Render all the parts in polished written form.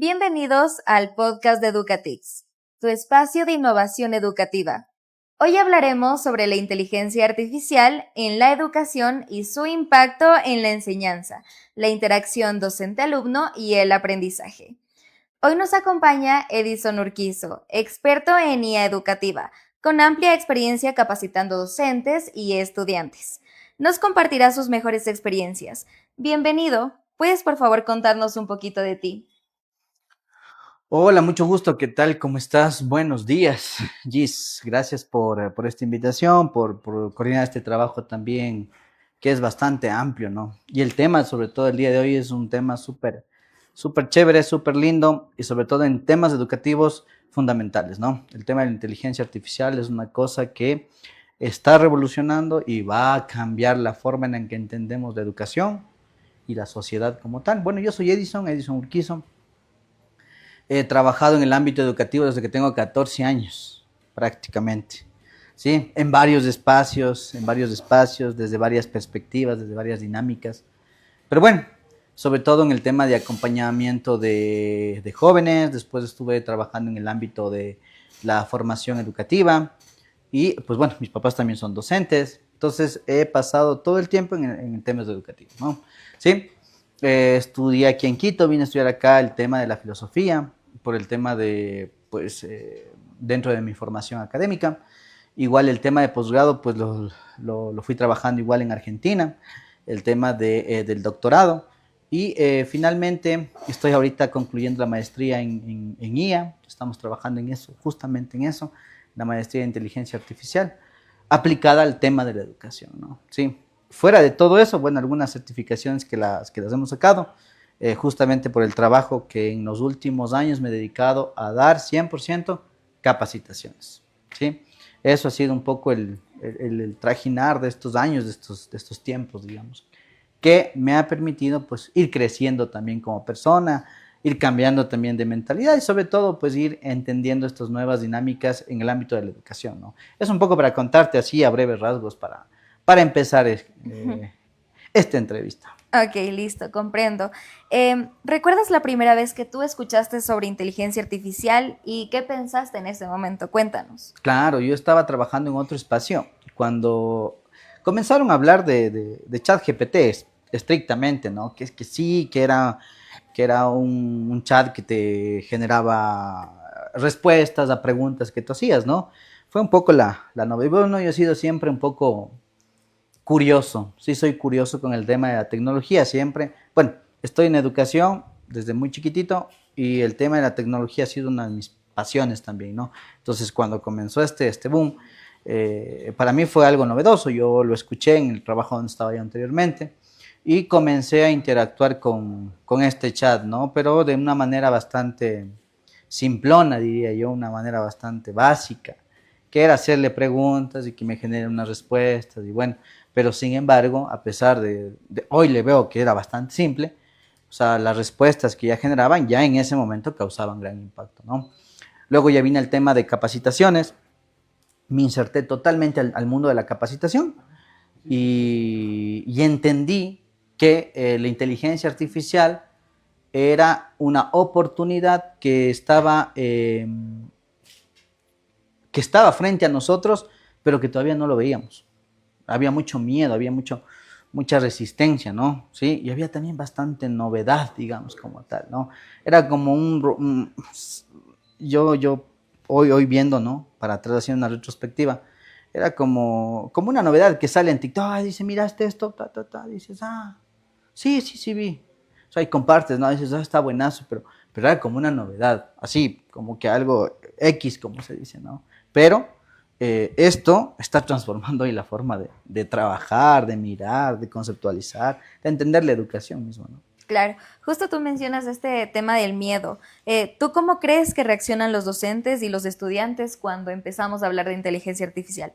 Bienvenidos al podcast de Educatix, tu espacio de innovación educativa. Hoy hablaremos sobre la inteligencia artificial en la educación y su impacto en la enseñanza, la interacción docente-alumno y el aprendizaje. Hoy nos acompaña Edison Urquizo, experto en IA educativa, con amplia experiencia capacitando docentes y estudiantes. Nos compartirá sus mejores experiencias. Bienvenido. ¿Puedes por favor contarnos un poquito de ti? Hola, mucho gusto. ¿Qué tal? ¿Cómo estás? Buenos días, Gis. Gracias por esta invitación, por coordinar este trabajo también, que es bastante amplio, ¿no? Y el tema, sobre todo el día de hoy, es un tema súper chévere, súper lindo y sobre todo en temas educativos fundamentales, ¿no? El tema de la inteligencia artificial es una cosa que está revolucionando y va a cambiar la forma en la que entendemos la educación y la sociedad como tal. Bueno, yo soy Edison Urquizo. He trabajado en el ámbito educativo desde que tengo 14 años, prácticamente. ¿Sí? En varios espacios, desde varias perspectivas, desde varias dinámicas. Pero bueno, sobre todo en el tema de acompañamiento de jóvenes. Después estuve trabajando en el ámbito de la formación educativa. Y pues bueno, mis papás también son docentes. Entonces he pasado todo el tiempo en temas educativos, ¿no? ¿Sí? Estudié aquí en Quito, vine a estudiar acá el tema de la filosofía, por el tema de, pues, dentro de mi formación académica. Igual el tema de posgrado, pues lo fui trabajando igual en Argentina, el tema del doctorado. Y finalmente estoy ahorita concluyendo la maestría en IA, estamos trabajando en eso, justamente en eso, la maestría de inteligencia artificial, aplicada al tema de la educación, ¿no? Sí. Fuera de todo eso, bueno, algunas certificaciones que las hemos sacado, justamente por el trabajo que en los últimos años me he dedicado a dar 100% capacitaciones, ¿sí? Eso ha sido un poco el trajinar de estos años, de estos tiempos, digamos, que me ha permitido pues ir creciendo también como persona, ir cambiando también de mentalidad y sobre todo pues ir entendiendo estas nuevas dinámicas en el ámbito de la educación, ¿no? Es un poco para contarte así a breves rasgos para empezar esta entrevista. Ok, listo, comprendo. ¿Recuerdas la primera vez que tú escuchaste sobre inteligencia artificial y qué pensaste en ese momento? Cuéntanos. Claro, yo estaba trabajando en otro espacio cuando comenzaron a hablar de ChatGPT estrictamente, ¿no? Que es que sí, que era un chat que te generaba respuestas a preguntas que tú hacías, ¿no? Fue un poco la novedad. Bueno, yo he sido siempre un poco curioso, sí soy curioso con el tema de la tecnología siempre. Bueno, estoy en educación desde muy chiquitito y el tema de la tecnología ha sido una de mis pasiones también, ¿no? Entonces, cuando comenzó este boom, para mí fue algo novedoso. Yo lo escuché en el trabajo donde estaba yo anteriormente y comencé a interactuar con este chat, ¿no? Pero de una manera bastante simplona, diría yo, una manera bastante básica, que era hacerle preguntas y que me genere unas respuestas y bueno, pero sin embargo, a pesar de hoy le veo que era bastante simple, o sea, las respuestas que ya generaban ya en ese momento causaban gran impacto, ¿no? Luego ya vino el tema de capacitaciones, me inserté totalmente al mundo de la capacitación y entendí que la inteligencia artificial era una oportunidad que estaba frente a nosotros, pero que todavía no lo veíamos. Había mucho miedo, mucha resistencia, ¿no? Sí, y había también bastante novedad, digamos, como tal, ¿no? Era como yo hoy viendo, ¿no? Para atrás haciendo una retrospectiva, era como una novedad que sale en TikTok, dice, miraste esto, dices, sí, sí, sí vi. O sea, y compartes, ¿no? Dices, está buenazo, pero era como una novedad, así, como que algo X, como se dice, ¿no? Pero esto está transformando hoy la forma de trabajar, de mirar, de conceptualizar, de entender la educación misma, ¿no? Claro, justo tú mencionas este tema del miedo. ¿Tú cómo crees que reaccionan los docentes y los estudiantes cuando empezamos a hablar de inteligencia artificial?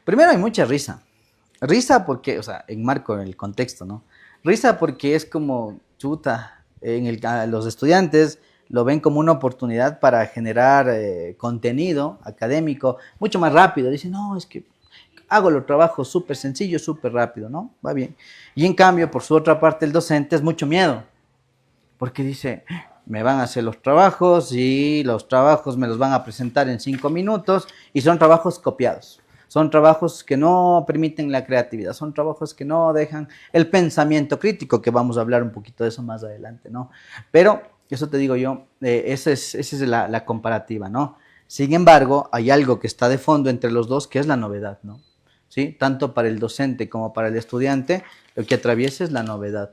Primero hay mucha risa. Risa porque, o sea, enmarco el contexto, ¿no? Risa porque es como, chuta, los estudiantes lo ven como una oportunidad para generar contenido académico mucho más rápido. Dicen, no, es que hago los trabajos súper sencillo, súper rápido, ¿no? Va bien. Y en cambio, por su otra parte, el docente es mucho miedo, porque dice, me van a hacer los trabajos y los trabajos me los van a presentar en 5 minutos y son trabajos copiados. Son trabajos que no permiten la creatividad, son trabajos que no dejan el pensamiento crítico, que vamos a hablar un poquito de eso más adelante, ¿no? Pero eso te digo yo, esa es la comparativa, ¿no? Sin embargo, hay algo que está de fondo entre los dos, que es la novedad, ¿no? ¿Sí? Tanto para el docente como para el estudiante, lo que atraviesa es la novedad.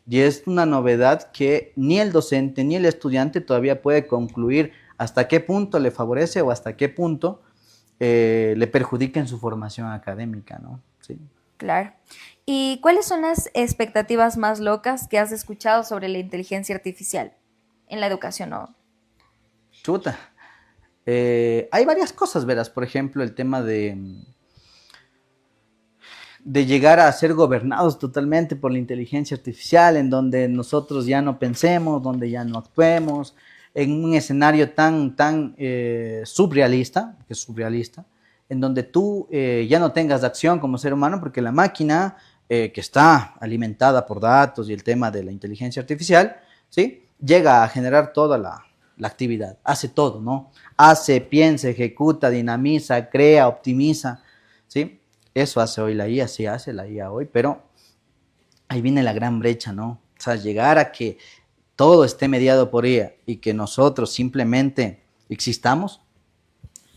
Y es una novedad que ni el docente ni el estudiante todavía puede concluir hasta qué punto le favorece o hasta qué punto le perjudica en su formación académica, ¿no? Sí. Claro. ¿Y cuáles son las expectativas más locas que has escuchado sobre la inteligencia artificial en la educación, no? Chuta. Hay varias cosas, verás. Por ejemplo, el tema de llegar a ser gobernados totalmente por la inteligencia artificial, en donde nosotros ya no pensemos, donde ya no actuemos, en un escenario tan surrealista, que es surrealista, en donde tú ya no tengas acción como ser humano, porque la máquina que está alimentada por datos y el tema de la inteligencia artificial, ¿sí? Llega a generar toda la actividad, hace todo, ¿no? Hace, piensa, ejecuta, dinamiza, crea, optimiza, ¿sí? Eso hace hoy la IA, sí hace la IA hoy, pero ahí viene la gran brecha, ¿no? O sea, llegar a que todo esté mediado por IA y que nosotros simplemente existamos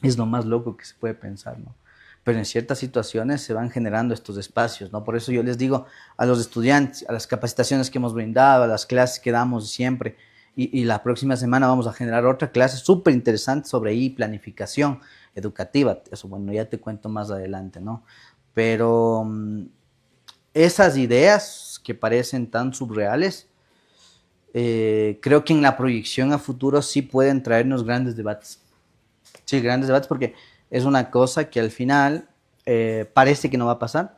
es lo más loco que se puede pensar, ¿no? Pero en ciertas situaciones se van generando estos espacios, ¿no? Por eso yo les digo a los estudiantes, a las capacitaciones que hemos brindado, a las clases que damos siempre, y la próxima semana vamos a generar otra clase súper interesante sobre planificación educativa. Eso, bueno, ya te cuento más adelante, ¿no? Pero esas ideas que parecen tan surreales, creo que en la proyección a futuro sí pueden traernos grandes debates. Sí, grandes debates porque es una cosa que al final parece que no va a pasar,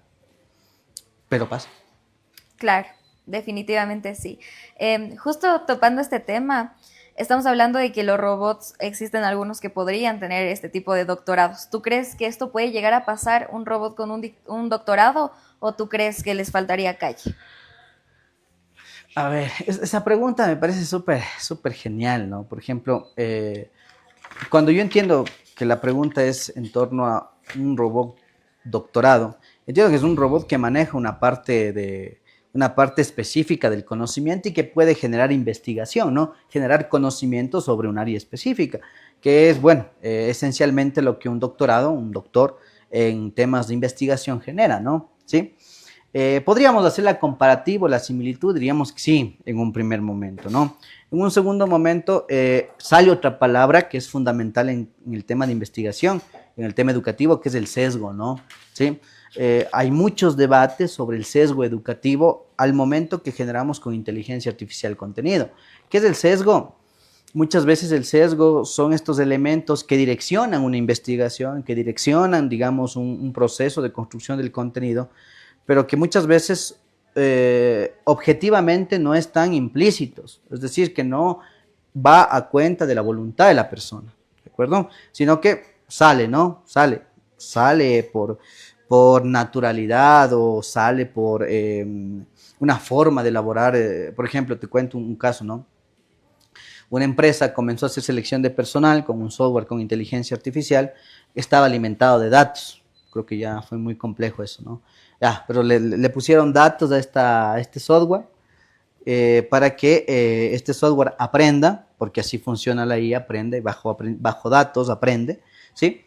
pero pasa. Claro, definitivamente sí. Justo topando este tema, estamos hablando de que los robots existen algunos que podrían tener este tipo de doctorados. ¿Tú crees que esto puede llegar a pasar un robot con un doctorado o tú crees que les faltaría calle? A ver, esa pregunta me parece súper genial, ¿no? Por ejemplo, cuando yo entiendo que la pregunta es en torno a un robot doctorado, entiendo que es un robot que maneja una parte específica del conocimiento y que puede generar investigación, ¿no? Generar conocimiento sobre un área específica, que es, bueno, esencialmente lo que un doctorado, un doctor en temas de investigación genera, ¿no? ¿Sí? Podríamos hacer la comparativa, la similitud, diríamos que sí, en un primer momento, ¿no? En un segundo momento sale otra palabra que es fundamental en el tema de investigación, en el tema educativo, que es el sesgo, ¿no? ¿Sí? Hay muchos debates sobre el sesgo educativo al momento que generamos con inteligencia artificial contenido. ¿Qué es el sesgo? Muchas veces el sesgo son estos elementos que direccionan una investigación, que direccionan, digamos, un proceso de construcción del contenido, pero que muchas veces objetivamente no están implícitos, es decir, que no va a cuenta de la voluntad de la persona, ¿de acuerdo? Sino que sale, ¿no? Sale por naturalidad o sale por una forma de elaborar, por ejemplo, te cuento un caso, ¿no? Una empresa comenzó a hacer selección de personal con un software con inteligencia artificial, estaba alimentado de datos. Creo que ya fue muy complejo eso, ¿no? Ya, pero le pusieron datos a este software para que este software aprenda, porque así funciona la IA, aprende, bajo datos aprende, ¿sí?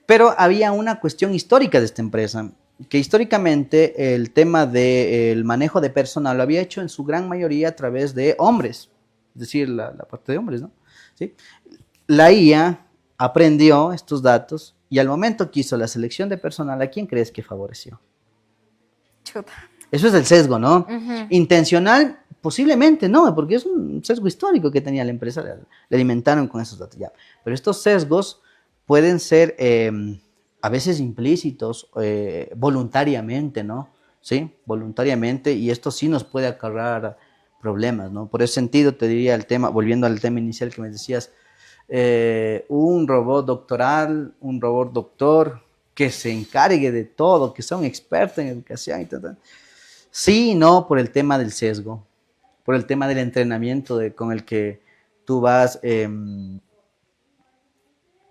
Pero había una cuestión histórica de esta empresa, que históricamente el tema del manejo de personal lo había hecho en su gran mayoría a través de hombres, es decir, la parte de hombres, ¿no? ¿Sí? La IA aprendió estos datos y al momento que hizo la selección de personal, ¿a quién crees que favoreció? Chuta. Eso es el sesgo, ¿no? Ujú. Intencional, posiblemente no, porque es un sesgo histórico que tenía la empresa, le alimentaron con esos datos ya. Pero estos sesgos pueden ser a veces implícitos, voluntariamente, ¿no? Sí, voluntariamente, y esto sí nos puede acarrear problemas, ¿no? Por ese sentido te diría el tema, volviendo al tema inicial que me decías, un robot doctoral, un robot doctor que se encargue de todo, que sea un experto en educación y tal. Sí y no por el tema del sesgo. por el tema del entrenamiento con el que tú vas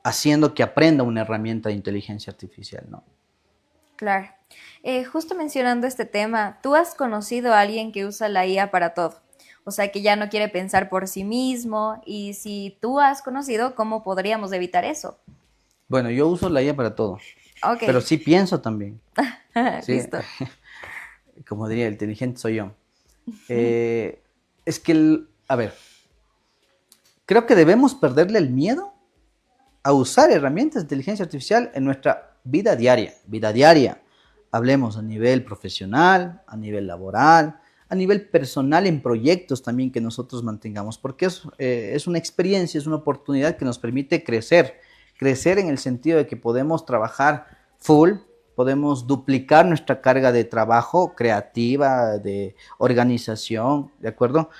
haciendo que aprenda una herramienta de inteligencia artificial, ¿no? Claro. Justo mencionando este tema, ¿tú has conocido a alguien que usa la IA para todo? O sea, que ya no quiere pensar por sí mismo. Y si tú has conocido, ¿cómo podríamos evitar eso? Bueno, yo uso la IA para todo, Ok, pero sí pienso también, ¿sí? listo. Como diría, el inteligente soy yo. Es que, a ver, creo que debemos perderle el miedo a usar herramientas de inteligencia artificial en nuestra vida diaria. Vida diaria. Hablemos a nivel profesional, a nivel laboral, a nivel personal en proyectos también que nosotros mantengamos, porque es una experiencia, es una oportunidad que nos permite crecer. Crecer en el sentido de que podemos trabajar full, podemos duplicar nuestra carga de trabajo creativa, de organización, ¿de acuerdo?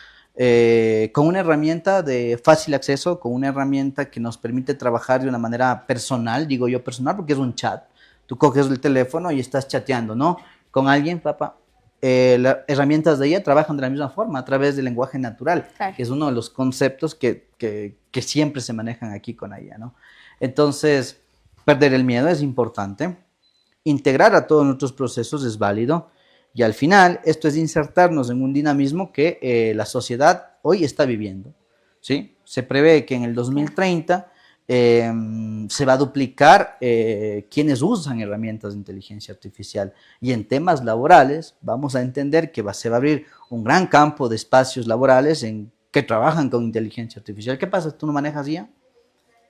Con una herramienta de fácil acceso, con una herramienta que nos permite trabajar de una manera personal, digo yo personal porque es un chat. Tú coges el teléfono y estás chateando, ¿no? Con alguien, papá. Las herramientas de ella trabajan de la misma forma, a través del lenguaje natural, Claro. que es uno de los conceptos que siempre se manejan aquí con ella, ¿no? Entonces, perder el miedo es importante. Integrar a todos nuestros procesos es válido. Y al final, esto es insertarnos en un dinamismo que la sociedad hoy está viviendo, ¿sí? Se prevé que en el Claro. 2030 se va a duplicar quienes usan herramientas de inteligencia artificial. Y en temas laborales vamos a entender que se va a abrir un gran campo de espacios laborales que trabajan con inteligencia artificial. ¿Qué pasa si tú no manejas IA?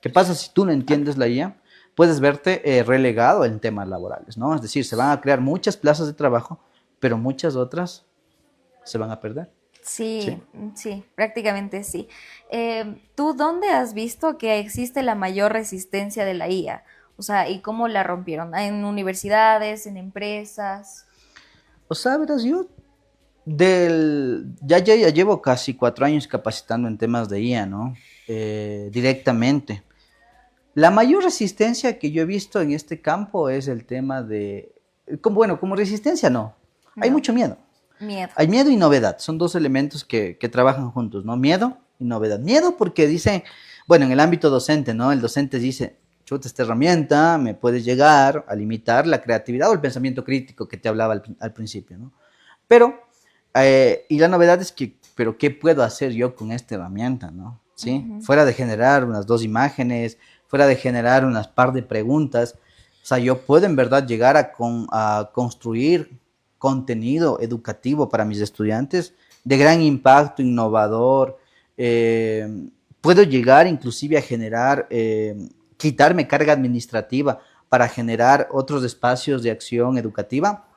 ¿Qué pasa si tú no entiendes la IA? Puedes verte relegado en temas laborales, ¿no? Es decir, se van a crear muchas plazas de trabajo, pero muchas otras se van a perder, Sí, ¿sí? sí, prácticamente sí. ¿Tú dónde has visto que existe la mayor resistencia de la IA? O sea, ¿y cómo la rompieron? ¿En universidades, en empresas? O sea, verás, yo ya llevo casi 4 años capacitando en temas de IA, ¿no? Directamente. La mayor resistencia que yo he visto en este campo es el tema bueno, como resistencia no, hay No, mucho miedo. miedo. Hay miedo y novedad, son dos elementos que trabajan juntos, ¿no? Miedo y novedad. Miedo porque dice, bueno, en el ámbito docente, ¿no? El docente dice, chuta, esta herramienta me puede llegar a limitar la creatividad o el pensamiento crítico que te hablaba al principio, ¿no? Pero, y la novedad es que, pero ¿qué puedo hacer yo con esta herramienta, ¿no? ¿Sí? Ujú. Fuera de generar unas 2 imágenes, fuera de generar unas par de preguntas, o sea, yo puedo en verdad llegar a construir contenido educativo para mis estudiantes de gran impacto, innovador. Puedo llegar inclusive a generar, quitarme carga administrativa para generar otros espacios de acción educativa.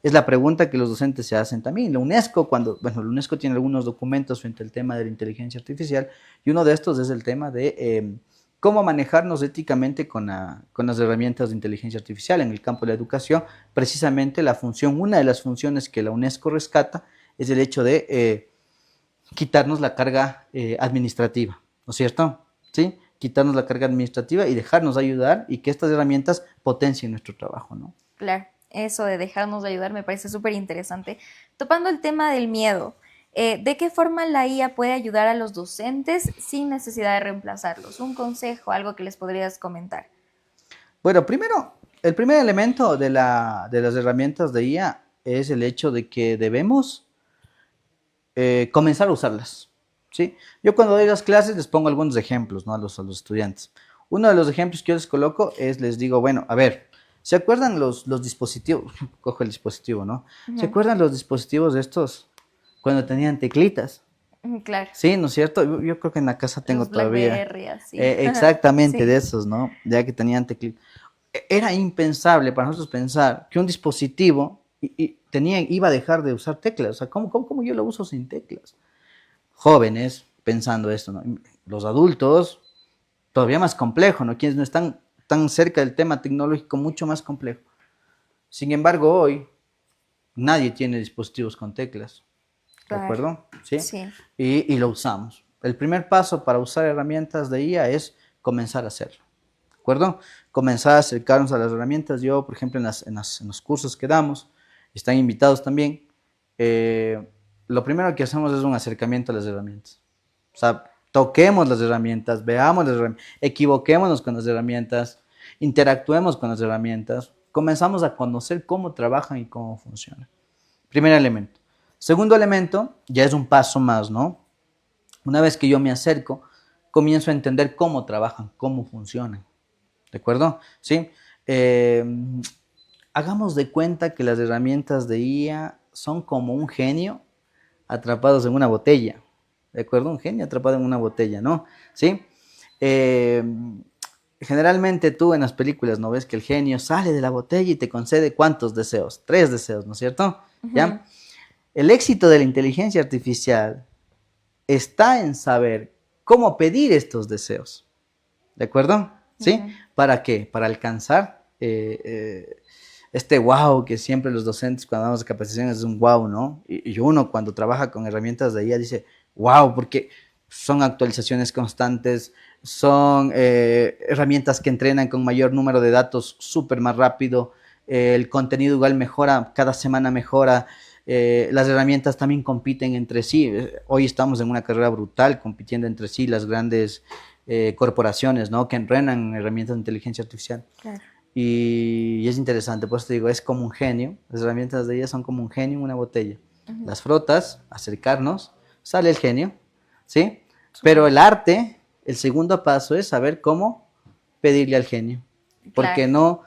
Es la pregunta que los docentes se hacen también. La UNESCO, bueno, la UNESCO tiene algunos documentos frente al tema de la inteligencia artificial y uno de estos es el tema de cómo manejarnos éticamente con las herramientas de inteligencia artificial en el campo de la educación. Precisamente una de las funciones que la UNESCO rescata es el hecho de quitarnos la carga administrativa, ¿no es cierto? ¿Sí? Quitarnos la carga administrativa y dejarnos ayudar y que estas herramientas potencien nuestro trabajo, ¿no? Claro, eso de dejarnos de ayudar me parece súper interesante. Topando el tema del miedo, ¿de qué forma la IA puede ayudar a los docentes sin necesidad de reemplazarlos? Un consejo, algo que les podrías comentar. Bueno, primero, el primer elemento de las herramientas de IA es el hecho de que debemos comenzar a usarlas, ¿sí? Yo cuando doy las clases les pongo algunos ejemplos, ¿no? A los estudiantes. Uno de los ejemplos que yo les coloco les digo, bueno, a ver, ¿se acuerdan los dispositivos? Cojo el dispositivo, ¿no? ¿Se Ujú. acuerdan los dispositivos estos cuando tenían teclitas? Claro, Sí, ¿no es cierto? Yo creo que en la casa tengo los todavía BlackBerry, así. exactamente de Sí, esos, ¿no? Ya que tenían teclitas. Era impensable para nosotros pensar que un dispositivo iba a dejar de usar teclas. O sea, ¿cómo yo lo uso sin teclas? Jóvenes pensando esto, ¿no? Los adultos, todavía más complejo, ¿no? Quienes no están tan cerca del tema tecnológico, mucho más complejo. Sin embargo, hoy nadie tiene dispositivos con teclas, ¿de claro, acuerdo? ¿Sí? sí. Y lo usamos. El primer paso para usar herramientas de IA es comenzar a hacerlo, ¿de acuerdo? Comenzar a acercarnos a las herramientas. Yo, por ejemplo, en los cursos que damos, están invitados también. lo primero que hacemos es un acercamiento a las herramientas. O sea, toquemos las herramientas, veamos las herramientas, equivoquémonos con las herramientas, interactuemos con las herramientas, comenzamos a conocer cómo trabajan y cómo funcionan. Primer elemento. Segundo elemento, ya es un paso más, ¿no? Una vez que yo me acerco, comienzo a entender cómo trabajan, cómo funcionan. ¿De acuerdo? ¿Sí? Eh, Hagamos de cuenta que las herramientas de IA son como un genio atrapados en una botella. ¿De acuerdo? Un genio atrapado en una botella, ¿no? ¿Sí? Eh, Generalmente tú en las películas no ves que el genio sale de la botella y te concede ¿cuántos deseos? 3 deseos, ¿no es cierto? Ujú. ¿Ya? El éxito de la inteligencia artificial está en saber cómo pedir estos deseos. ¿De acuerdo? ¿Sí? Ujú. ¿Para qué? Para alcanzar este wow que siempre los docentes cuando damos capacitaciones es un wow, ¿no? Y uno cuando trabaja con herramientas de IA dice wow, porque son actualizaciones constantes, son herramientas que entrenan con mayor número de datos súper más rápido, el contenido igual mejora, cada semana mejora, las herramientas también compiten entre sí. Hoy estamos en una carrera brutal compitiendo entre sí las grandes corporaciones, ¿no? Que entrenan herramientas de inteligencia artificial. Claro. Y es interesante, pues te digo, es como un genio. Las herramientas de ella son como un genio en una botella. Ujú. Las frotas, acercarnos, sale el genio, ¿sí? Pero Súper. el arte, el segundo paso es saber cómo pedirle al genio. Porque Claro.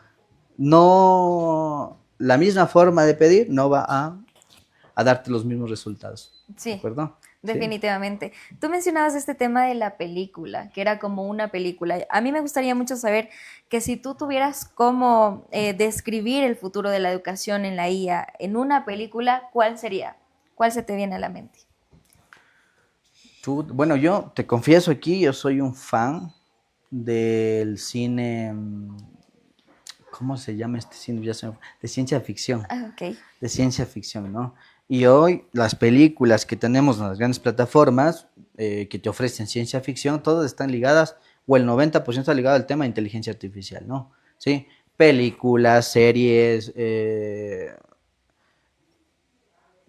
no, la misma forma de pedir no va a darte los mismos resultados. ¿De Sí, acuerdo? Sí. definitivamente. Tú mencionabas este tema de la película, que era como una película. A mí me gustaría mucho saber que si tú tuvieras cómo describir el futuro de la educación en la IA en una película, ¿cuál sería? ¿Cuál se te viene a la mente? Bueno, yo te confieso aquí, yo soy un fan del cine, ¿cómo se llama este cine? De ciencia ficción, Ah, ok. de ciencia ficción, ¿no? Y hoy las películas que tenemos en las grandes plataformas que te ofrecen ciencia ficción, todas están ligadas, o el 90% está ligado al tema de inteligencia artificial, ¿no? ¿Sí? Películas, series,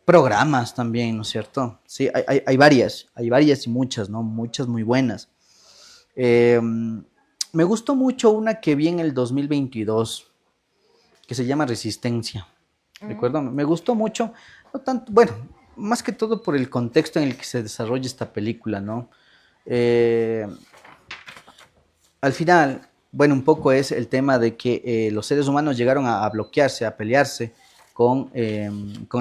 programas también, ¿no es cierto? Sí, hay varias y muchas, ¿no? Muchas muy buenas. Eh, Me gustó mucho una que vi en el 2022 que se llama Resistencia. ¿De Mm. acuerdo? Me gustó mucho, no tanto, bueno, más que todo por el contexto en el que se desarrolla esta película, ¿no? Eh, Al final, bueno, un poco es el tema de que los seres humanos llegaron a bloquearse, a pelearse con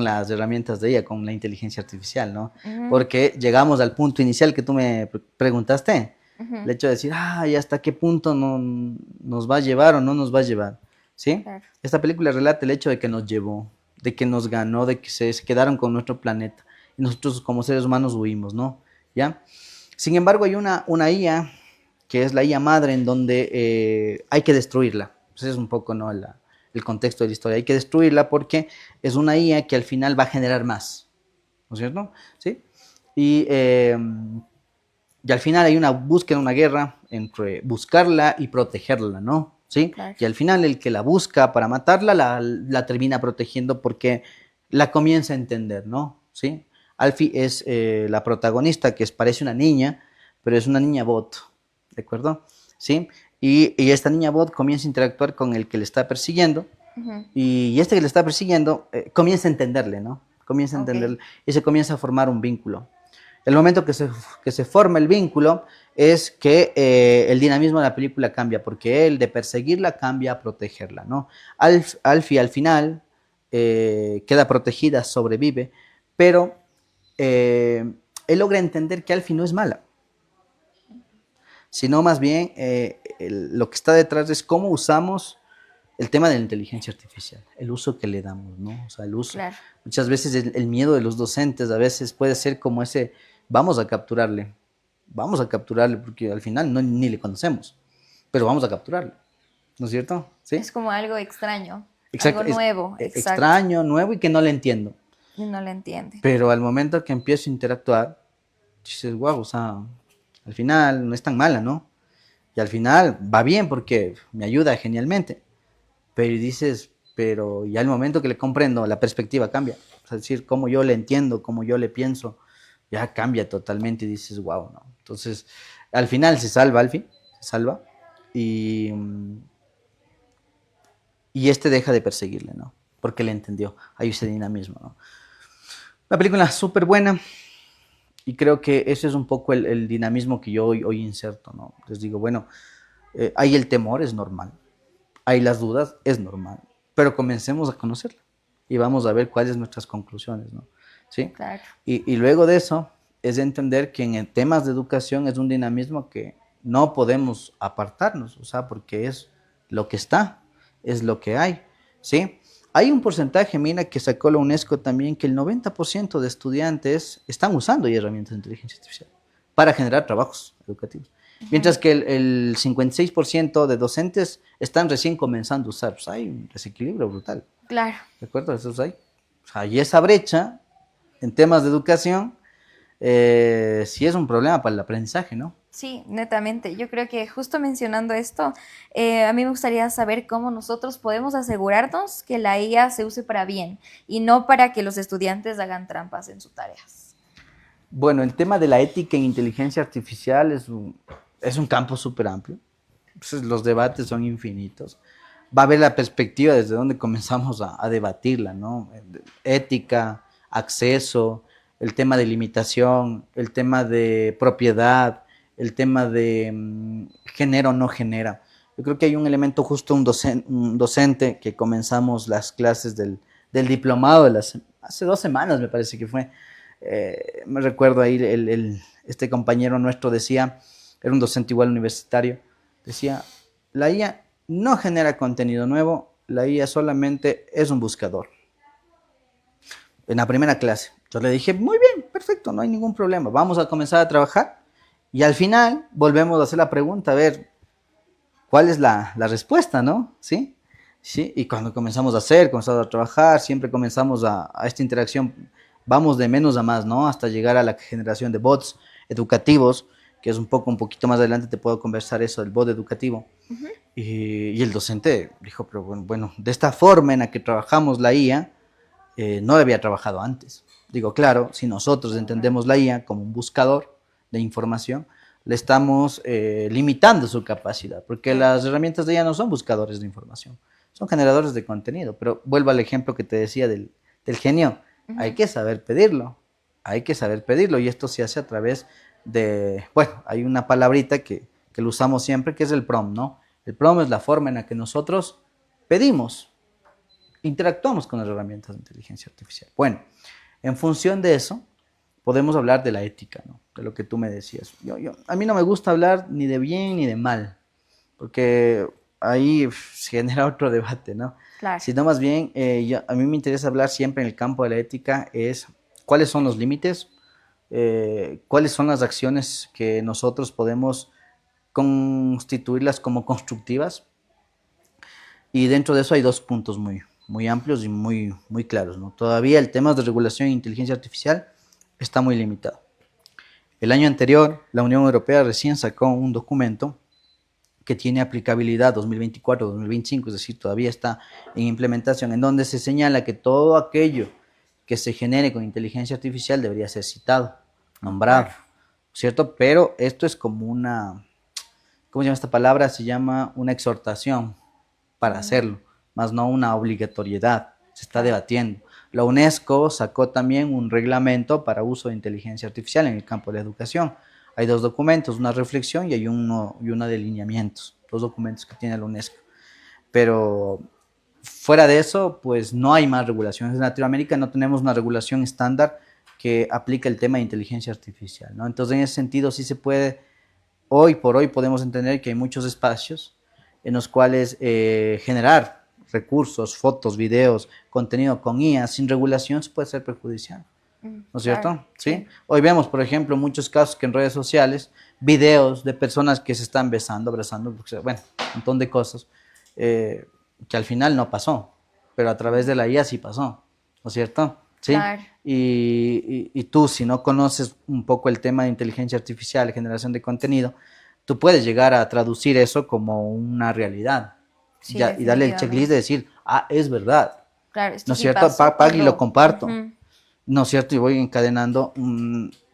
las herramientas de ella, con la inteligencia artificial, ¿no? Ujú. Porque llegamos al punto inicial que tú me preguntaste, el Ujú. hecho de decir, ¿y hasta qué punto nos va a llevar o no nos va a llevar? ¿Sí? Claro. Esta película relata el hecho de que nos llevó, de que nos ganó, de que se quedaron con nuestro planeta y nosotros como seres humanos huimos, ¿no? ¿Ya? Sin embargo, hay una IA que es la IA madre en donde hay que destruirla. Ese es un poco, ¿no? El contexto de la historia. Hay que destruirla porque es una IA que al final va a generar más, ¿no es cierto? ¿Sí? Y, eh, y al final hay una búsqueda, una guerra entre buscarla y protegerla, ¿no? ¿Sí? Claro. Y al final el que la busca para matarla la termina protegiendo porque la comienza a entender, ¿no? ¿Sí? Alfie es la protagonista que parece una niña, pero es una niña bot, ¿de acuerdo? ¿Sí? Y esta niña bot comienza a interactuar con el que le está persiguiendo Ujú. y este que le está persiguiendo comienza a entenderle, ¿no? Comienza a Ok. entenderle y se comienza a formar un vínculo. El momento que se forma el vínculo es que el dinamismo de la película cambia, porque él de perseguirla cambia a protegerla, ¿no? Alfie al final queda protegida, sobrevive, pero él logra entender que Alfie no es mala, sino más bien lo que está detrás es cómo usamos el tema de la inteligencia artificial, el uso que le damos, ¿no? O sea, el uso. Claro. Muchas veces el miedo de los docentes a veces puede ser como ese, vamos a capturarle, porque al final ni le conocemos, pero vamos a capturarle, ¿no es cierto? ¿Sí? Es como algo extraño, algo Exacto, es nuevo, exacto. extraño, nuevo y que no le entiendo, Y no lo entiende. pero al momento que empiezo a interactuar, dices, wow, o sea, al final no es tan mala, ¿no? Y al final va bien porque me ayuda genialmente. Pero dices, pero ya el momento que le comprendo, la perspectiva cambia. Es decir, cómo yo le entiendo, cómo yo le pienso, ya cambia totalmente y dices, wow, ¿no? Entonces, al final se salva, al fin, se salva y, y este deja de perseguirle, ¿no? Porque le entendió, hay ese dinamismo, ¿no? La película es súper buena y creo que ese es un poco el dinamismo que yo hoy inserto, ¿no? Les digo, bueno, hay el temor, es normal, hay las dudas, es normal, pero comencemos a conocerla y vamos a ver cuáles son nuestras conclusiones, ¿no? ¿Sí? Claro. Y luego de eso es entender que en temas de educación es un dinamismo que no podemos apartarnos, o sea, porque es lo que está, es lo que hay, ¿sí? Hay un porcentaje, mira, que sacó la UNESCO también, que el 90% de estudiantes están usando ya herramientas de inteligencia artificial para generar trabajos educativos. Mientras que el 56% de docentes están recién comenzando a usar. Pues hay un desequilibrio brutal. Claro. ¿De acuerdo? Eso hay. O sea, y esa brecha en temas de educación sí es un problema para el aprendizaje, ¿no? Sí, netamente. Yo creo que justo mencionando esto, a mí me gustaría saber cómo nosotros podemos asegurarnos que la IA se use para bien y no para que los estudiantes hagan trampas en sus tareas. Bueno, el tema de la ética en inteligencia artificial es un campo súper amplio. Entonces, los debates son infinitos. Va a haber la perspectiva desde donde comenzamos a debatirla, ¿no? Ética, acceso, el tema de limitación, el tema de propiedad, el tema de genera o no genera. Yo creo que hay un elemento justo, un docente que comenzamos las clases del diplomado hace 2 semanas, me parece que fue. Me recuerdo ahí, este compañero nuestro decía, era un docente igual universitario, decía, la IA no genera contenido nuevo, la IA solamente es un buscador. En la primera clase. Yo le dije, muy bien, perfecto, no hay ningún problema, vamos a comenzar a trabajar y al final volvemos a hacer la pregunta, a ver, ¿cuál es la respuesta, no? ¿Sí? ¿Sí? Y cuando comenzamos a trabajar, siempre comenzamos a esta interacción, vamos de menos a más, ¿no? Hasta llegar a la generación de bots educativos, que es un poquito más adelante te puedo conversar eso, el bot educativo. Ujú. Y el docente dijo, pero bueno, de esta forma en la que trabajamos la IA, no la había trabajado antes. Digo, claro, si nosotros entendemos la IA como un buscador de información, le estamos limitando su capacidad, porque las herramientas de IA no son buscadores de información, son generadores de contenido. Pero vuelvo al ejemplo que te decía del genio, hay que saber pedirlo, y esto se hace a través de, bueno, hay una palabrita que lo usamos siempre, que es el prompt, ¿no? El prompt es la forma en la que nosotros pedimos, interactuamos con las herramientas de inteligencia artificial. Bueno, en función de eso, podemos hablar de la ética, ¿no? De lo que tú me decías. A mí no me gusta hablar ni de bien ni de mal, porque ahí se genera otro debate, ¿no? Claro. Sino más bien, a mí me interesa hablar siempre en el campo de la ética, es cuáles son los límites, cuáles son las acciones que nosotros podemos constituirlas como constructivas. Y dentro de eso hay dos puntos muy amplios y muy claros, ¿no? Todavía el tema de regulación e inteligencia artificial está muy limitado. El año anterior, la Unión Europea recién sacó un documento que tiene aplicabilidad 2024-2025, es decir, todavía está en implementación, en donde se señala que todo aquello que se genere con inteligencia artificial debería ser citado, nombrado, ¿cierto? Pero esto es como una, ¿cómo se llama esta palabra? Se llama una exhortación para hacerlo, más no una obligatoriedad. Se está debatiendo. La UNESCO sacó también un reglamento para uso de inteligencia artificial en el campo de la educación. Hay dos documentos, una reflexión y hay una de lineamientos, dos documentos que tiene la UNESCO. Pero fuera de eso, pues no hay más regulaciones. En Latinoamérica no tenemos una regulación estándar que aplique el tema de inteligencia artificial, ¿no? Entonces, en ese sentido, sí se puede, hoy por hoy podemos entender que hay muchos espacios en los cuales generar recursos, fotos, videos, contenido con IA sin regulación se puede ser perjudicial, ¿no es cierto? Claro. ¿Sí? Hoy vemos, por ejemplo, muchos casos que en redes sociales, videos de personas que se están besando, abrazando, bueno, un montón de cosas que al final no pasó, pero a través de la IA sí pasó, ¿no es cierto? ¿Sí? Claro. Y tú, si no conoces un poco el tema de inteligencia artificial, generación de contenido, tú puedes llegar a traducir eso como una realidad, Sí, ya, y darle el checklist de decir, ah, es verdad, claro, esto ¿no es sí cierto? pasó Pague y lo cuando... comparto. Ujú. ¿no es cierto? Y voy encadenando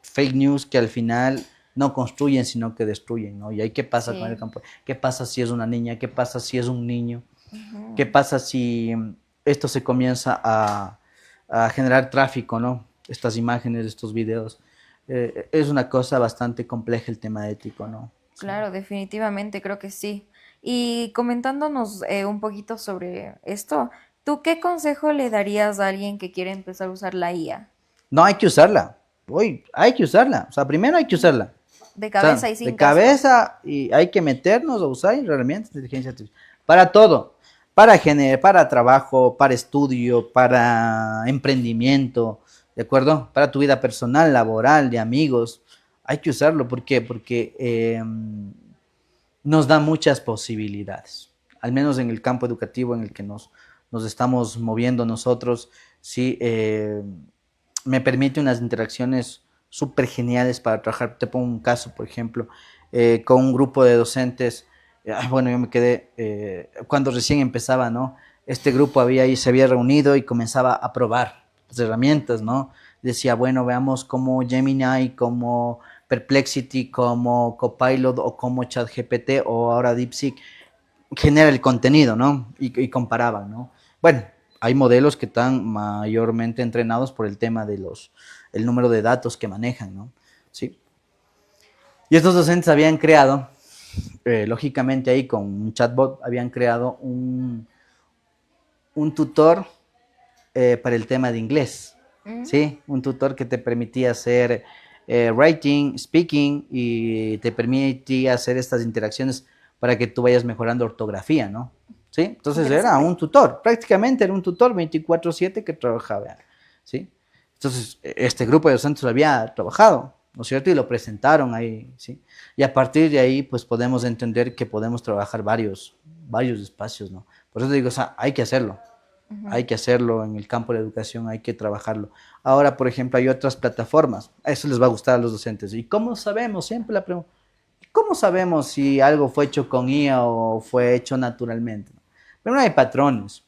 fake news que al final no construyen, sino que destruyen, ¿no? Y ahí, ¿qué pasa con el Sí. campo? ¿Qué pasa si es una niña? ¿Qué pasa si es un niño? ¿Qué Ujú. pasa si esto se comienza a generar tráfico, ¿no? Estas imágenes, estos videos. Es una cosa bastante compleja el tema ético, ¿no? Sí. Claro, definitivamente creo que sí. Y comentándonos un poquito sobre esto, ¿tú qué consejo le darías a alguien que quiere empezar a usar la IA? No hay que usarla. Hoy hay que usarla. O sea, primero hay que usarla. De O sea, cabeza y de sin casco. cabeza y hay que meternos a usar herramientas de inteligencia artificial. Para todo. Para generar, para trabajo, para estudio, para emprendimiento, ¿de acuerdo? Para tu vida personal, laboral, de amigos. Hay que usarlo. ¿Por qué? Porque nos da muchas posibilidades. Al menos en el campo educativo en el que nos estamos moviendo nosotros, sí, me permite unas interacciones súper geniales para trabajar. Te pongo un caso, por ejemplo, con un grupo de docentes. Bueno, yo me quedé, cuando recién empezaba, ¿no? Este grupo se había reunido y comenzaba a probar las herramientas, ¿no? Decía, bueno, veamos cómo Gemini, cómo Perplexity, como Copilot o como ChatGPT o ahora DeepSeek genera el contenido, ¿no? Y comparaban, ¿no? Bueno, hay modelos que están mayormente entrenados por el tema de el número de datos que manejan, ¿no? Sí. Y estos docentes habían creado, lógicamente ahí con un chatbot, habían creado un tutor para el tema de inglés, Mm. ¿sí? Un tutor que te permitía hacer writing, speaking y te permitía hacer estas interacciones para que tú vayas mejorando ortografía, ¿no? ¿Sí? Entonces era Interesante. un tutor, prácticamente era un tutor 24/7 que trabajaba, ¿sí? Entonces este grupo de docentes lo había trabajado, ¿no es cierto? Y lo presentaron ahí, ¿sí? Y a partir de ahí, pues podemos entender que podemos trabajar varios espacios, ¿no? Por eso digo, o sea, hay que hacerlo. Ujú. Hay que hacerlo en el campo de la educación, hay que trabajarlo. Ahora, por ejemplo, hay otras plataformas. A eso les va a gustar a los docentes. ¿Y cómo sabemos? Siempre la pregunta. ¿Cómo sabemos si algo fue hecho con IA o fue hecho naturalmente? Primero hay patrones.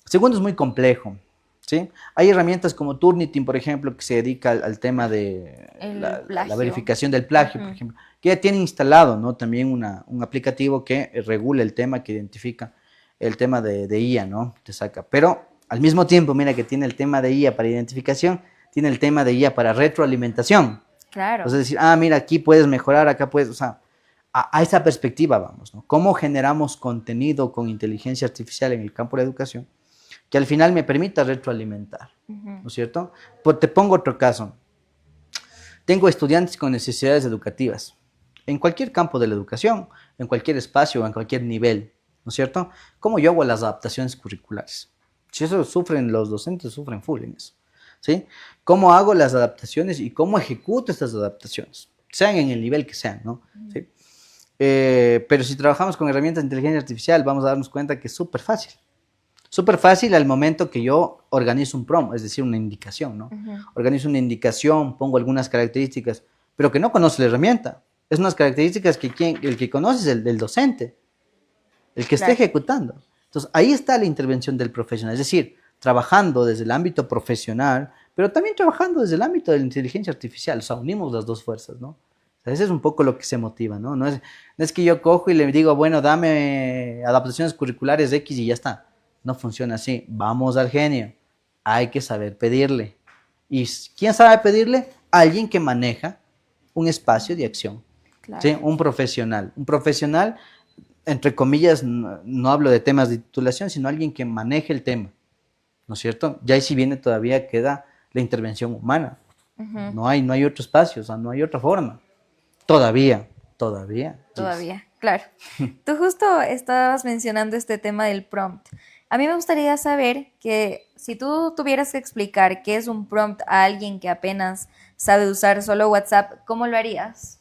Segundo es muy complejo. ¿Sí? Hay herramientas como Turnitin, por ejemplo, que se dedica al tema de El la plagio. verificación del plagio, por Ujú. ejemplo, que ya tiene instalado, ¿no? También un aplicativo que regula el tema, que identifica el tema de IA, ¿no? Te saca. Pero al mismo tiempo, mira que tiene el tema de IA para identificación, tiene el tema de IA para retroalimentación. O Claro. sea, decir, mira, aquí puedes mejorar, acá puedes, o sea, a esa perspectiva vamos, ¿no? ¿Cómo generamos contenido con inteligencia artificial en el campo de la educación que al final me permita retroalimentar? Ujú. ¿No es cierto? Pues te pongo otro caso. Tengo estudiantes con necesidades educativas, en cualquier campo de la educación, en cualquier espacio, en cualquier nivel, ¿no es cierto? ¿Cómo yo hago las adaptaciones curriculares? Si eso sufren los docentes, sufren full en eso, ¿sí? ¿Cómo hago las adaptaciones y cómo ejecuto estas adaptaciones? Sean en el nivel que sean, ¿no? ¿Sí? Pero si trabajamos con herramientas de inteligencia artificial, vamos a darnos cuenta que es súper fácil. Súper fácil al momento que yo organizo un prompt, es decir, una indicación, ¿no? Ujú. Organizo una indicación, pongo algunas características, pero que no conoce la herramienta. Es unas características que el que conoce es el docente, el que esté Claro. ejecutando. Entonces, ahí está la intervención del profesional, es decir, trabajando desde el ámbito profesional, pero también trabajando desde el ámbito de la inteligencia artificial. O sea, unimos las dos fuerzas, ¿no? O sea, ese es un poco lo que se motiva, ¿no? No es que yo cojo y le digo, bueno, dame adaptaciones curriculares X y ya está. No funciona así. Vamos al genio. Hay que saber pedirle. ¿Y quién sabe pedirle? Alguien que maneja un espacio de acción. Claro. ¿Sí? Un profesional. Un profesional, entre comillas, no hablo de temas de titulación, sino alguien que maneje el tema. ¿No es cierto? Ya ahí si viene todavía queda la intervención humana. Ujú. No hay otro espacio, o sea, no hay otra forma. Todavía, Gis. Todavía, claro. Tú justo estabas mencionando este tema del prompt. A mí me gustaría saber que si tú tuvieras que explicar qué es un prompt a alguien que apenas sabe usar solo WhatsApp, ¿cómo lo harías?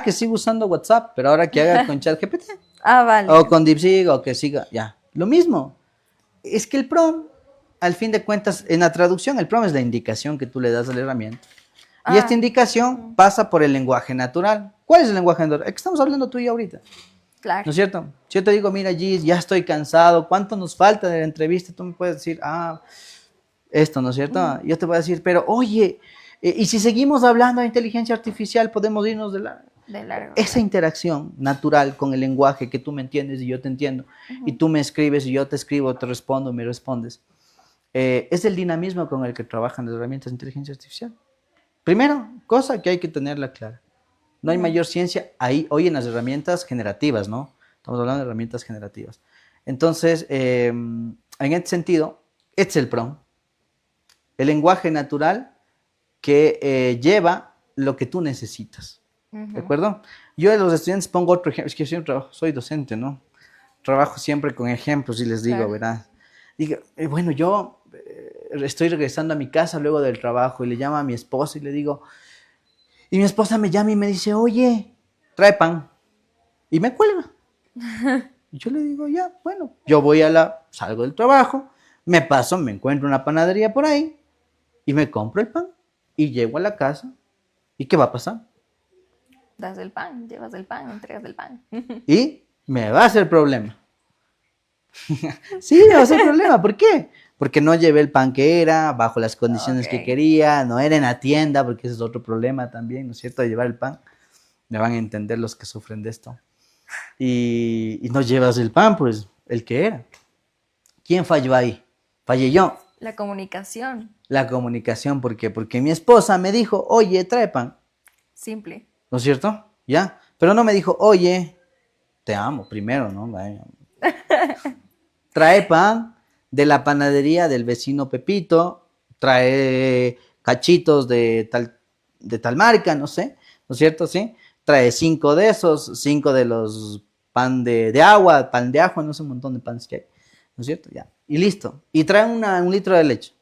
Que sigo usando WhatsApp, pero ahora que haga con ChatGPT. Ah, O vale. con DeepSeek, o que siga, ya. Lo mismo. Es que el prompt, al fin de cuentas, en la traducción, el prompt es la indicación que tú le das a la herramienta. Y esta Ah, indicación ujú, pasa por el lenguaje natural. ¿Cuál es el lenguaje natural? El que estamos hablando tú y yo ahorita. claro. ¿No es cierto? Si yo te digo, mira, Gis, ya estoy cansado, ¿cuánto nos falta de la entrevista? Tú me puedes decir, esto, ¿no es cierto? Yo te voy a decir, pero oye, y si seguimos hablando de inteligencia artificial, podemos irnos de la... De largo, Esa claro. interacción natural con el lenguaje que tú me entiendes y yo te entiendo, y Ujú. tú me escribes y yo te escribo, te respondo, me respondes, es el dinamismo con el que trabajan las herramientas de inteligencia artificial. Primero, cosa que hay que tenerla clara. No hay Ujú. mayor ciencia ahí hoy en las herramientas generativas, ¿no? Estamos hablando de herramientas generativas. Entonces, en este sentido, este es el PROM, el lenguaje natural que lleva lo que tú necesitas. ¿De Ujú. acuerdo? Yo a los estudiantes pongo otro ejemplo, es que yo siempre trabajo, soy docente, ¿no? Trabajo siempre con ejemplos y les digo, Claro. ¿verdad? Digo, bueno, yo estoy regresando a mi casa luego del trabajo y le llamo a mi esposa y le digo, y mi esposa me llama y me dice, oye, trae pan. Y me cuelga. Y yo le digo, ya, bueno, yo voy salgo del trabajo, me paso, me encuentro una panadería por ahí y me compro el pan y llego a la casa. ¿Y qué va a pasar? Das el pan, llevas el pan, entregas el pan. Y me va a hacer problema. Sí, me va a hacer problema. ¿Por qué? Porque no llevé el pan que era, bajo las Ok. condiciones que quería, no era en la tienda, porque ese es otro problema también, ¿no es cierto? De llevar el pan. Me van a entender los que sufren de esto. Y no llevas el pan, pues, el que era. ¿Quién falló ahí? Fallé yo. La comunicación, La comunicación, ¿por qué? Porque mi esposa me dijo, oye, trae pan, simple. ¿no es cierto? Ya. Pero no me dijo, oye, te amo primero, ¿no? Vaya. Trae pan de la panadería del vecino Pepito, trae cachitos de tal marca, no sé, ¿no es cierto? Sí. Trae 5 de esos, 5 de los pan de agua, pan de ajo, no sé, un montón de panes que hay, ¿no es cierto? Ya. Y listo. Y trae un litro de leche.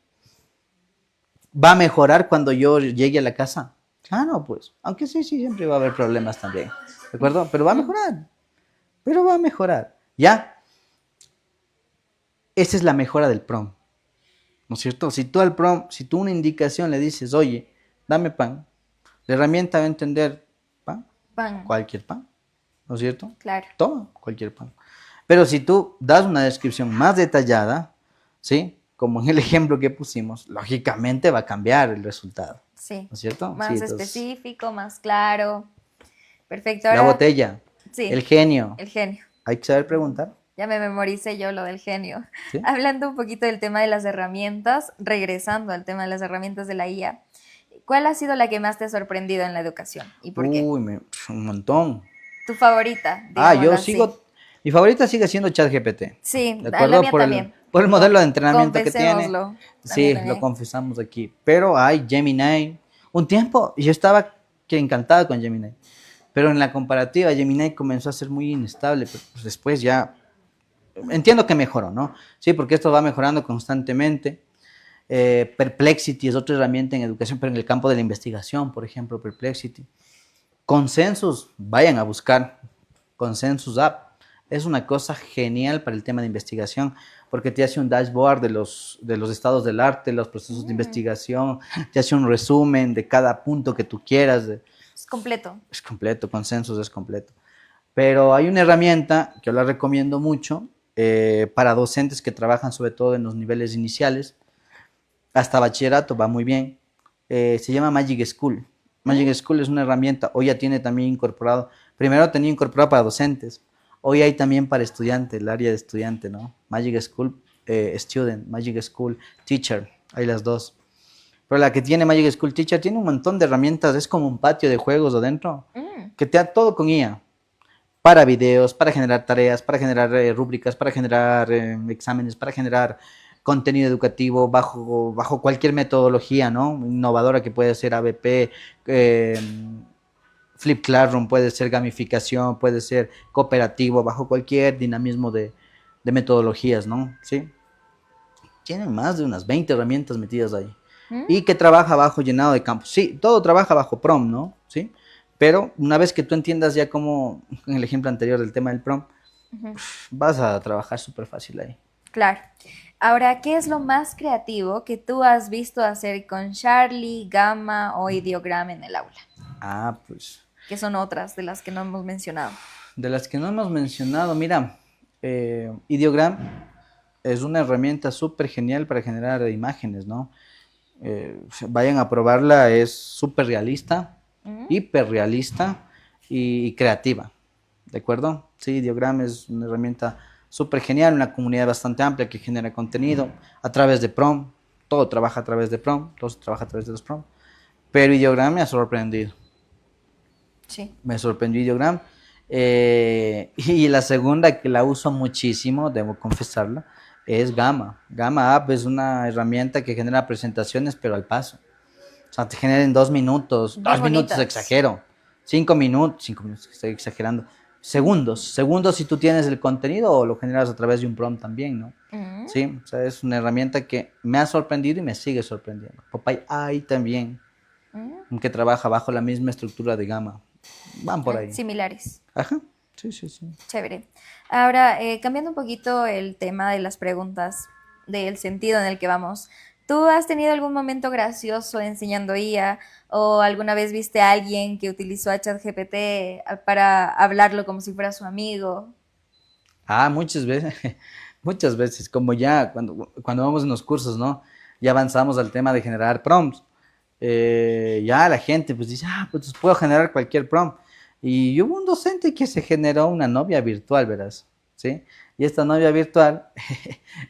¿Va a mejorar cuando yo llegue a la casa? Claro, pues. Aunque sí, sí, siempre va a haber problemas también. ¿De acuerdo? Pero va a mejorar. Pero va a mejorar. ¿Ya? Esa es la mejora del PROM. ¿No es cierto? Si tú al PROM, si tú una indicación le dices, oye, dame pan, la herramienta va a entender pan, Pan, cualquier pan. ¿No es cierto? claro. Toma cualquier pan. Pero si tú das una descripción más detallada, ¿sí? Como en el ejemplo que pusimos, lógicamente va a cambiar el resultado. Sí. ¿No es cierto? Sí, Más entonces, específico, más claro. Perfecto. la Ahora, botella, el sí, genio, el genio. hay que saber preguntar, Ya me memoricé yo lo del genio. ¿sí? Hablando un poquito del tema de las herramientas, regresando al tema de las herramientas de la IA, ¿cuál ha sido la que más te ha sorprendido en la educación y por qué? Uy, un montón. Tu favorita, Ah, digámoslo yo así. sigo, mi favorita sigue siendo ChatGPT, Sí, ¿de la acuerdo? mía también. Por el modelo de entrenamiento que tiene, Confesémoslo, la mía sí, lo también. confesamos aquí. Pero hay Gemini. Un tiempo yo estaba que encantado con Gemini, pero en la comparativa Gemini comenzó a ser muy inestable, pero pues después ya entiendo que mejoró, ¿no? Sí, porque esto va mejorando constantemente. Perplexity es otra herramienta en educación, pero en el campo de la investigación, por ejemplo, Perplexity. Consensus, vayan a buscar Consensus App. Es una cosa genial para el tema de investigación, porque te hace un dashboard de los estados del arte, los procesos de Mm, investigación, te hace un resumen de cada punto que tú quieras. es completo. Es completo, Consensus es completo. Pero hay una herramienta que yo la recomiendo mucho para docentes que trabajan sobre todo en los niveles iniciales, hasta bachillerato va muy bien. Se llama Magic School. Magic Mm, School es una herramienta, hoy ya tiene también incorporado, primero tenía incorporado para docentes, hoy hay también para estudiantes, el área de estudiante, ¿no? Magic School Student, Magic School Teacher, hay las dos. Pero la que tiene Magic School Teacher tiene un montón de herramientas, es como un patio de juegos adentro, mm. que te da todo con IA, para videos, para generar tareas, para generar rúbricas, para generar exámenes, para generar contenido educativo bajo cualquier metodología, ¿no? Innovadora que puede ser ABP, eh, Flip Classroom, puede ser gamificación, puede ser cooperativo, bajo cualquier dinamismo de metodologías, ¿no? Sí. Tienen más de unas 20 herramientas metidas ahí. Mm, Y que trabaja bajo llenado de campos. Sí, todo trabaja bajo PROM, ¿no? Sí. Pero una vez que tú entiendas ya cómo, en el ejemplo anterior del tema del PROM, ujú. vas a trabajar súper fácil ahí. Claro. Ahora, ¿qué es lo más creativo que tú has visto hacer con Charlie, Gamma o Ideogram en el aula? Ah, pues, Que son otras de las que no hemos mencionado. de las que no hemos mencionado, mira, Ideogram es una herramienta súper genial para generar imágenes, ¿no? Vayan a probarla, es súper realista, Mm, hiperrealista y creativa, ¿de acuerdo? Sí, Ideogram es una herramienta súper genial, una comunidad bastante amplia que genera contenido a través de Prom, todo trabaja a través de Prom, todo se trabaja a través de los Prom, pero Ideogram me ha sorprendido, sí. me sorprendió Ideogram. Y la segunda que la uso muchísimo, debo confesarlo, es Gamma. Gamma App es una herramienta que genera presentaciones, pero al paso. O sea, te genera en 2 minutos, Bien 2 minutos bonitas. exagero, 5 minutos, 5 minutos, estoy exagerando, segundos si tú tienes el contenido o lo generas a través de un prompt también, ¿no? Mm, Sí, o sea, es una herramienta que me ha sorprendido y me sigue sorprendiendo. Popeye AI también, mm, que trabaja bajo la misma estructura de Gamma. Van por ahí. similares. Ajá, sí, sí, sí. Chévere. Ahora, cambiando un poquito el tema de las preguntas, del sentido en el que vamos, ¿tú has tenido algún momento gracioso enseñando IA o alguna vez viste a alguien que utilizó a ChatGPT para hablarlo como si fuera su amigo? Ah, muchas veces, muchas veces, como ya cuando vamos en los cursos, ¿no? Ya avanzamos al tema de generar prompts. Ya la gente pues dice, pues puedo generar cualquier prompt. Y hubo un docente que se generó una novia virtual, verás, ¿sí? Y esta novia virtual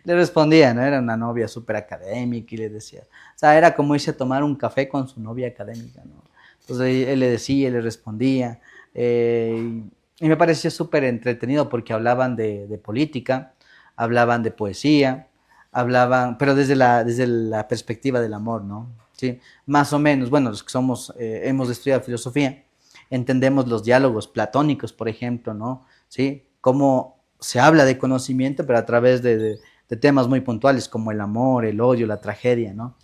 le respondía, ¿no? Era una novia súper académica y le decía, o sea, era como irse a tomar un café con su novia académica, ¿no? Entonces él le decía, él le respondía, y me pareció súper entretenido porque hablaban de política, hablaban de poesía, hablaban, pero desde la perspectiva del amor, ¿no? Sí, más o menos, bueno, los que somos, hemos estudiado filosofía, entendemos los diálogos platónicos, por ejemplo, ¿no? Sí, cómo se habla de conocimiento, pero a través de temas muy puntuales como el amor, el odio, la tragedia, ¿no?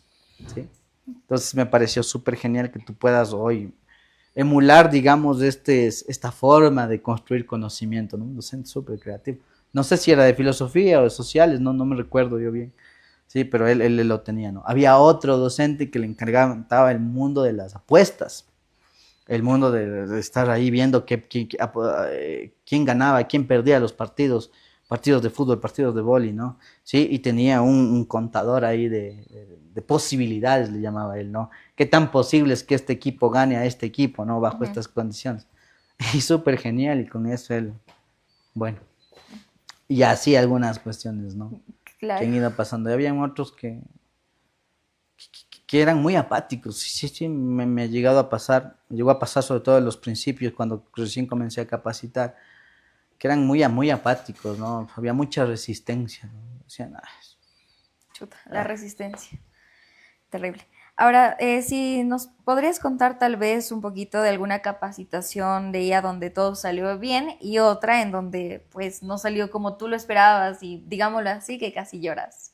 Sí. Entonces me pareció súper genial que tú puedas hoy emular, digamos, esta forma de construir conocimiento, ¿no? Un docente súper creativo. No sé si era de filosofía o de sociales, no me recuerdo yo bien. Sí, pero él lo tenía, ¿no? Había otro docente que le encargaba el mundo de las apuestas, el mundo de estar ahí viendo quién ganaba, quién perdía los partidos de fútbol, partidos de vóley, ¿no? Sí, y tenía un contador ahí de posibilidades, le llamaba él, ¿no? ¿Qué tan posible es que este equipo gane a este equipo, ¿no? Bajo Ujú, estas condiciones. Y súper genial, y con eso él, bueno, y así algunas cuestiones, ¿no? Que claro. han ido pasando. Y habían otros que eran muy apáticos. Sí, sí, sí, me ha llegado a pasar, me llegó a pasar sobre todo en los principios, cuando recién comencé a capacitar, que eran muy apáticos, ¿no? Había mucha resistencia, ¿no? Decían, Chuta, la resistencia. Terrible. Ahora, si nos podrías contar tal vez un poquito de alguna capacitación de ella donde todo salió bien y otra en donde pues no salió como tú lo esperabas y digámoslo así que casi lloras.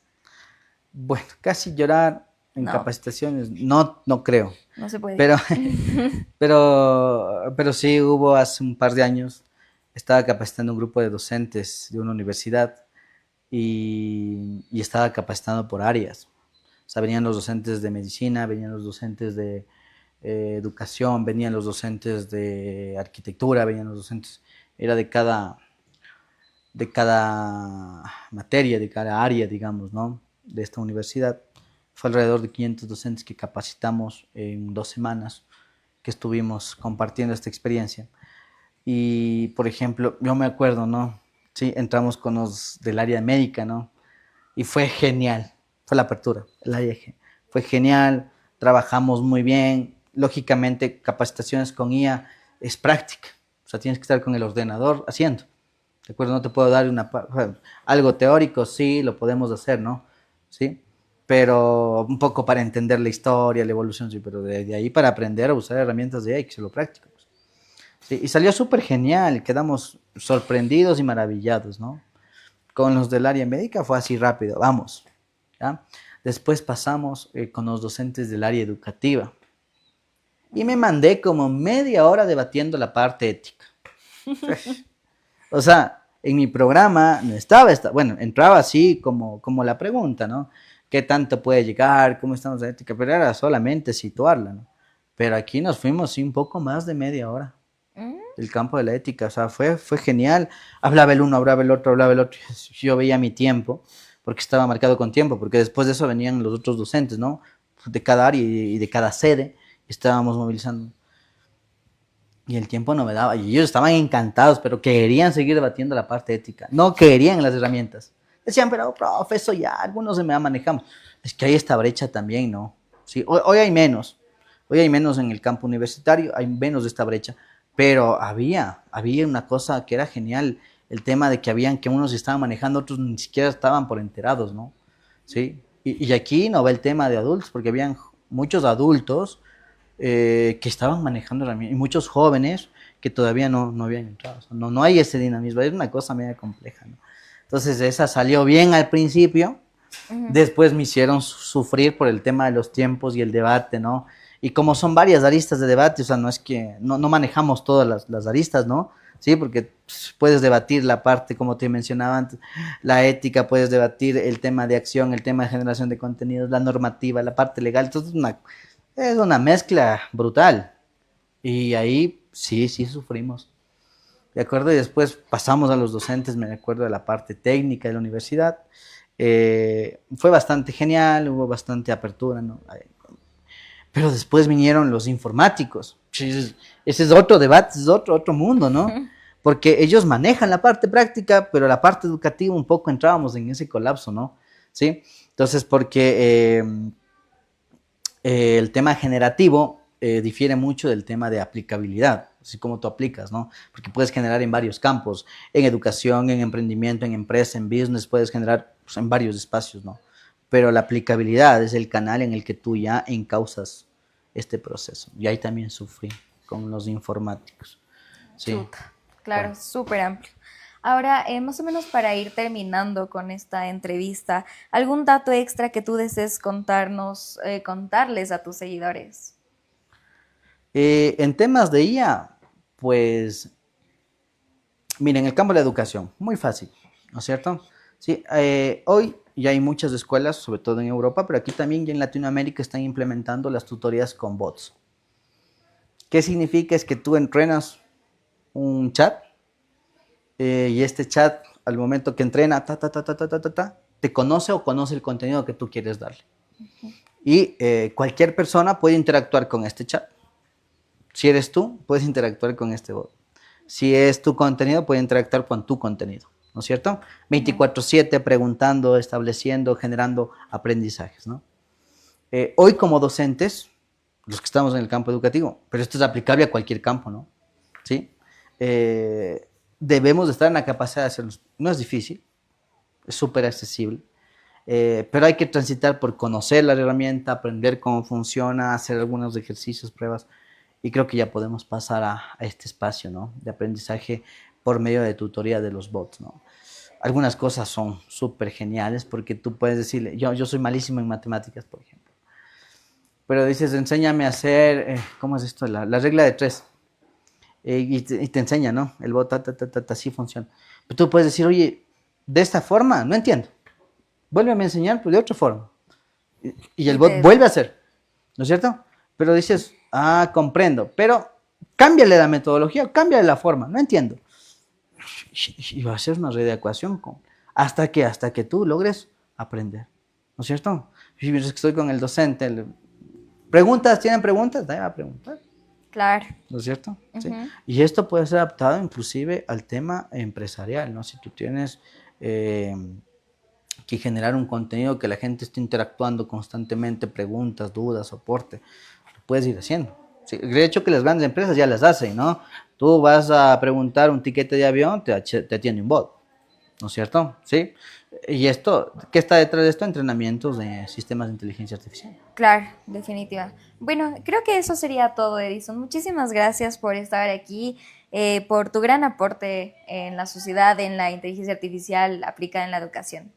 bueno, casi llorar en No, capacitaciones, no creo, no se puede. pero, pero sí hubo hace un par de años, estaba capacitando un grupo de docentes de una universidad y estaba capacitando por áreas. O sea, venían los docentes de medicina, venían los docentes de educación, venían los docentes de arquitectura, venían los docentes, era de cada materia, de cada área, digamos, ¿no? De esta universidad. Fue alrededor de 500 docentes que capacitamos en 2 semanas que estuvimos compartiendo esta experiencia. Y, por ejemplo, yo me acuerdo, ¿no? Sí, entramos con los del área médica, ¿no? Y fue genial, fue la apertura, fue genial, trabajamos muy bien, lógicamente capacitaciones con IA es práctica, o sea, tienes que estar con el ordenador haciendo, ¿de acuerdo? No te puedo dar algo teórico, sí, lo podemos hacer, ¿no? Sí, pero un poco para entender la historia, la evolución, sí, pero de ahí para aprender a usar herramientas de IA hay que hacerlo práctico. Pues. Sí, y salió súper genial, quedamos sorprendidos y maravillados, ¿no? Con los del área médica fue así rápido, vamos. ¿Ya? Después pasamos con los docentes del área educativa y me mandé como media hora debatiendo la parte ética. O sea, en mi programa no estaba, bueno, entraba así como la pregunta, ¿no? ¿Qué tanto puede llegar? ¿Cómo estamos en ética? Pero era solamente situarla, ¿no? Pero aquí nos fuimos sí, un poco más de media hora Mm, del campo de la ética, o sea, fue genial. Hablaba el uno, hablaba el otro, hablaba el otro. Yo veía mi tiempo, porque estaba marcado con tiempo, porque después de eso venían los otros docentes, ¿no? De cada área y de cada sede, estábamos movilizando. Y el tiempo no me daba, y ellos estaban encantados, pero querían seguir debatiendo la parte ética, no querían las herramientas. Decían, pero profe, eso ya, algunos se me manejamos. Es que hay esta brecha también, ¿no? Sí, hoy hay menos en el campo universitario, hay menos de esta brecha, pero había una cosa que era genial, el tema de que habían que unos estaban manejando, otros ni siquiera estaban por enterados, ¿no? Sí, y aquí no va el tema de adultos, porque habían muchos adultos que estaban manejando herramientas, y muchos jóvenes que todavía no habían entrado. O sea, no hay ese dinamismo, es una cosa media compleja, ¿no? Entonces esa salió bien al principio, después me hicieron sufrir por el tema de los tiempos y el debate, ¿no? Y como son varias aristas de debate, o sea, no es que no manejamos todas las aristas, ¿no? Sí, porque puedes debatir la parte, como te mencionaba antes, la ética, puedes debatir el tema de acción, el tema de generación de contenidos, la normativa, la parte legal, entonces es una mezcla brutal. Y ahí sí sufrimos. ¿De acuerdo? Y después pasamos a los docentes, me acuerdo de la parte técnica de la universidad. Fue bastante genial, hubo bastante apertura, ¿no? Pero después vinieron los informáticos. Ese es otro debate, es otro mundo, ¿no? Porque ellos manejan la parte práctica, pero la parte educativa un poco entrábamos en ese colapso, ¿no? ¿Sí? Entonces, porque el tema generativo difiere mucho del tema de aplicabilidad, así como tú aplicas, ¿no? Porque puedes generar en varios campos, en educación, en emprendimiento, en empresa, en business, puedes generar pues, en varios espacios, ¿no? Pero la aplicabilidad es el canal en el que tú ya encausas este proceso. Y ahí también sufrí con los informáticos. Sí. Chuta, claro, Bueno. súper amplio. Ahora, más o menos para ir terminando con esta entrevista, ¿algún dato extra que tú desees contarnos, contarles a tus seguidores? En temas de IA, pues, miren, en el campo de la educación, muy fácil, ¿no es cierto? Sí, hoy ya hay muchas escuelas, sobre todo en Europa, pero aquí también ya en Latinoamérica están implementando las tutorías con bots. ¿Qué significa? Es que tú entrenas un chat y este chat, al momento que entrena, te conoce o conoce el contenido que tú quieres darle. Y cualquier persona puede interactuar con este chat. Si eres tú, puedes interactuar con este bot. Si es tu contenido, puede interactuar con tu contenido, ¿no es cierto? 24/7 preguntando, estableciendo, generando aprendizajes, ¿no? Hoy como docentes, los que estamos en el campo educativo, pero esto es aplicable a cualquier campo, ¿no? ¿Sí? Debemos de estar en la capacidad de hacerlo. No es difícil, es súper accesible, pero hay que transitar por conocer la herramienta, aprender cómo funciona, hacer algunos ejercicios, pruebas, y creo que ya podemos pasar a este espacio, ¿no? De aprendizaje por medio de tutoría de los bots, ¿no? Algunas cosas son súper geniales porque tú puedes decirle, yo soy malísimo en matemáticas, por ejemplo, pero dices, enséñame a hacer, ¿cómo es esto? La regla de tres. Y te enseña, ¿no? El bot, así funciona. Pero tú puedes decir, oye, de esta forma, no entiendo. Vuélveme a enseñar, pues de otra forma. Y el Y bot te... vuelve a hacer, ¿no es cierto? Pero dices, comprendo, pero cámbiale la metodología, cámbiale la forma, no entiendo. Y va a ser una red de ecuación hasta que tú logres aprender, ¿no es cierto? Y mientras que estoy con el docente, preguntas, ¿tienen preguntas? Dale a preguntar. Claro. ¿No es cierto? ¿Sí? Ujú. Y esto puede ser adaptado inclusive al tema empresarial, ¿no? Si tú tienes que generar un contenido que la gente esté interactuando constantemente, preguntas, dudas, soporte, lo puedes ir haciendo. Sí, de hecho que las grandes empresas ya las hacen, ¿no? Tú vas a preguntar un tiquete de avión, te atiende un bot, ¿no es cierto? ¿Sí? Y esto, ¿qué está detrás de esto? Entrenamientos de sistemas de inteligencia artificial. Claro, definitiva. Bueno, creo que eso sería todo, Edison. Muchísimas gracias por estar aquí, por tu gran aporte en la sociedad, en la inteligencia artificial aplicada en la educación.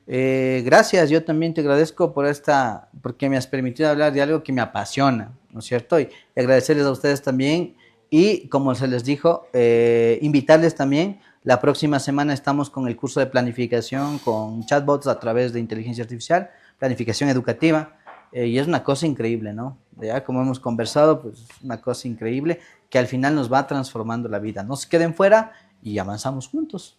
Gracias, yo también te agradezco porque me has permitido hablar de algo que me apasiona, ¿no es cierto? Y agradecerles a ustedes también y como se les dijo, invitarles también, la próxima semana estamos con el curso de planificación con chatbots a través de inteligencia artificial, planificación educativa, y es una cosa increíble, ¿no? Ya como hemos conversado, pues es una cosa increíble que al final nos va transformando la vida. No se queden fuera y avanzamos juntos.